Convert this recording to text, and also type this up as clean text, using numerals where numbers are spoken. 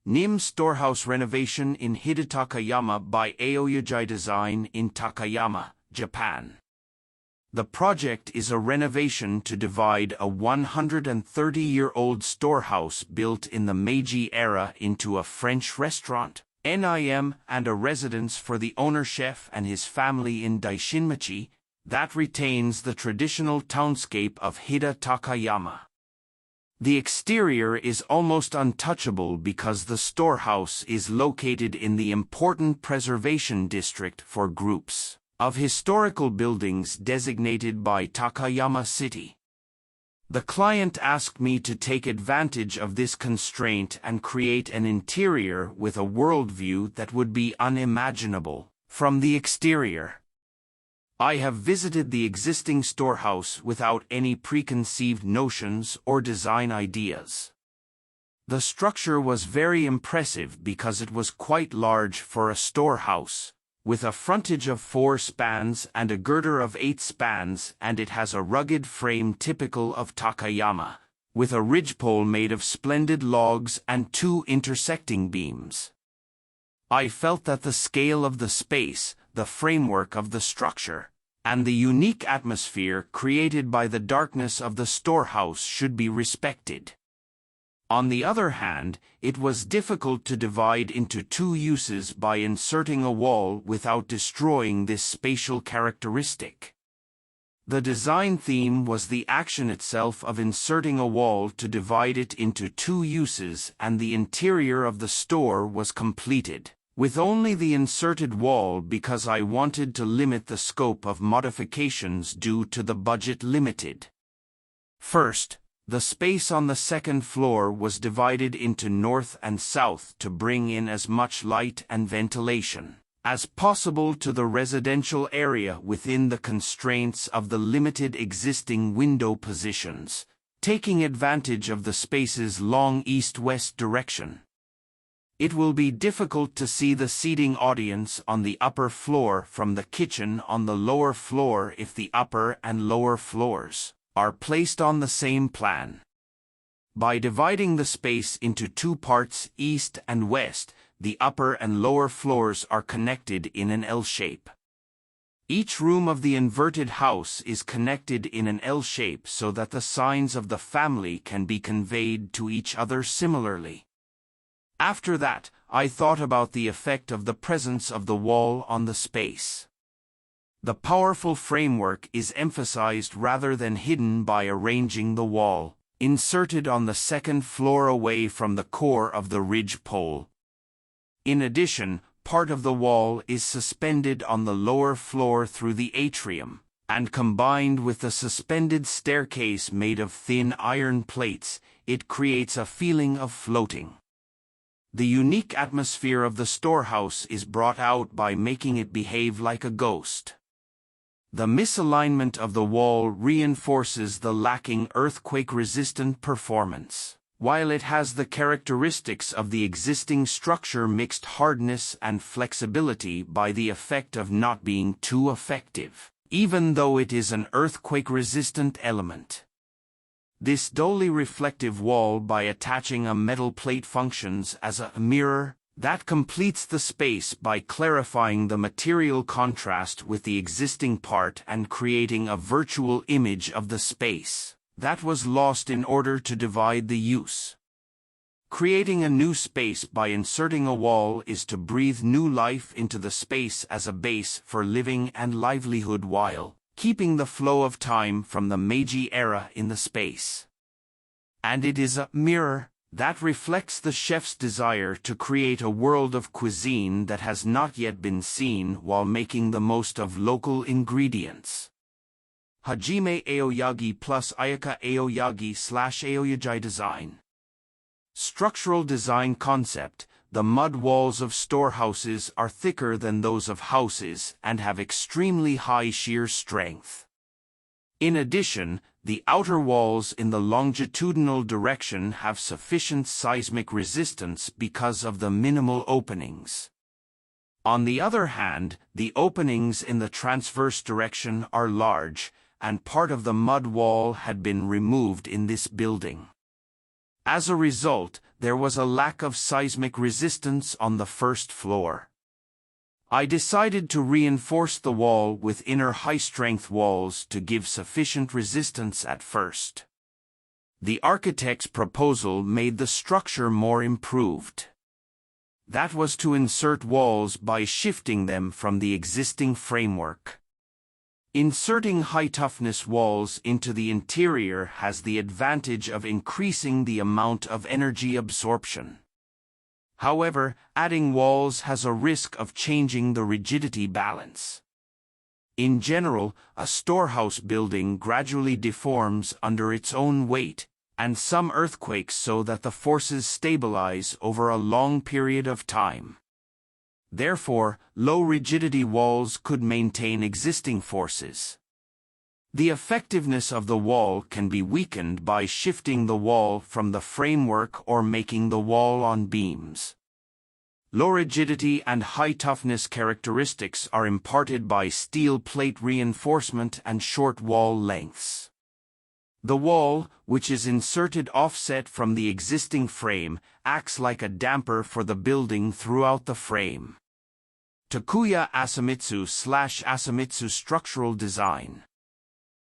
Nim Storehouse Renovation in Hida Takayama by Aoyagidesign in Takayama, Japan. The project is a renovation to divide a 130-year-old storehouse built in the Meiji era into a French restaurant, NIM, and a residence for the owner-chef and his family in Daishinmachi that retains the traditional townscape of Hida Takayama. The exterior is almost untouchable because the storehouse is located in the important preservation district for groups of historical buildings designated by Takayama City. The client asked me to take advantage of this constraint and create an interior with a worldview that would be unimaginable from the exterior. I have visited the existing storehouse without any preconceived notions or design ideas. The structure was very impressive because it was quite large for a storehouse, with a frontage of 4 spans and a girder of 8 spans, and it has a rugged frame typical of Takayama, with a ridgepole made of splendid logs and 2 intersecting beams. I felt that the scale of the space, the framework of the structure, and the unique atmosphere created by the darkness of the storehouse should be respected. On the other hand, it was difficult to divide into 2 uses by inserting a wall without destroying this spatial characteristic. The design theme was the action itself of inserting a wall to divide it into 2 uses, and the interior of the store was completed with only the inserted wall because I wanted to limit the scope of modifications due to the budget limited. First, the space on the 2nd floor was divided into north and south to bring in as much light and ventilation as possible to the residential area within the constraints of the limited existing window positions, taking advantage of the space's long east-west direction. It will be difficult to see the seating audience on the upper floor from the kitchen on the lower floor if the upper and lower floors are placed on the same plan. By dividing the space into 2 parts, east and west, the upper and lower floors are connected in an L shape. Each room of the inverted house is connected in an L shape so that the signs of the family can be conveyed to each other similarly. After that, I thought about the effect of the presence of the wall on the space. The powerful framework is emphasized rather than hidden by arranging the wall, inserted on the 2nd floor away from the core of the ridge pole. In addition, part of the wall is suspended on the lower floor through the atrium, and combined with the suspended staircase made of thin iron plates, it creates a feeling of floating. The unique atmosphere of the storehouse is brought out by making it behave like a ghost. The misalignment of the wall reinforces the lacking earthquake-resistant performance, while it has the characteristics of the existing structure mixed hardness and flexibility by the effect of not being too effective, even though it is an earthquake-resistant element. This dully reflective wall by attaching a metal plate functions as a mirror that completes the space by clarifying the material contrast with the existing part and creating a virtual image of the space that was lost in order to divide the use. Creating a new space by inserting a wall is to breathe new life into the space as a base for living and livelihood while keeping the flow of time from the Meiji era in the space. And it is a mirror that reflects the chef's desire to create a world of cuisine that has not yet been seen while making the most of local ingredients. Hajime Aoyagi plus Ayaka Aoyagi/Aoyagidesign. Structural design concept. The mud walls of storehouses are thicker than those of houses and have extremely high shear strength. In addition, the outer walls in the longitudinal direction have sufficient seismic resistance because of the minimal openings. On the other hand, the openings in the transverse direction are large, and part of the mud wall had been removed in this building. As a result, there was a lack of seismic resistance on the first floor. I decided to reinforce the wall with inner high-strength walls to give sufficient resistance at first. The architect's proposal made the structure more improved. That was to insert walls by shifting them from the existing framework. Inserting high-toughness walls into the interior has the advantage of increasing the amount of energy absorption. However, adding walls has a risk of changing the rigidity balance. In general, a storehouse building gradually deforms under its own weight, and some earthquakes so that the forces stabilize over a long period of time. Therefore, low-rigidity walls could maintain existing forces. The effectiveness of the wall can be weakened by shifting the wall from the framework or making the wall on beams. Low rigidity and high-toughness characteristics are imparted by steel plate reinforcement and short wall lengths. The wall, which is inserted offset from the existing frame, acts like a damper for the building throughout the frame. Takuya Asamitsu / Asamitsu Structural Design.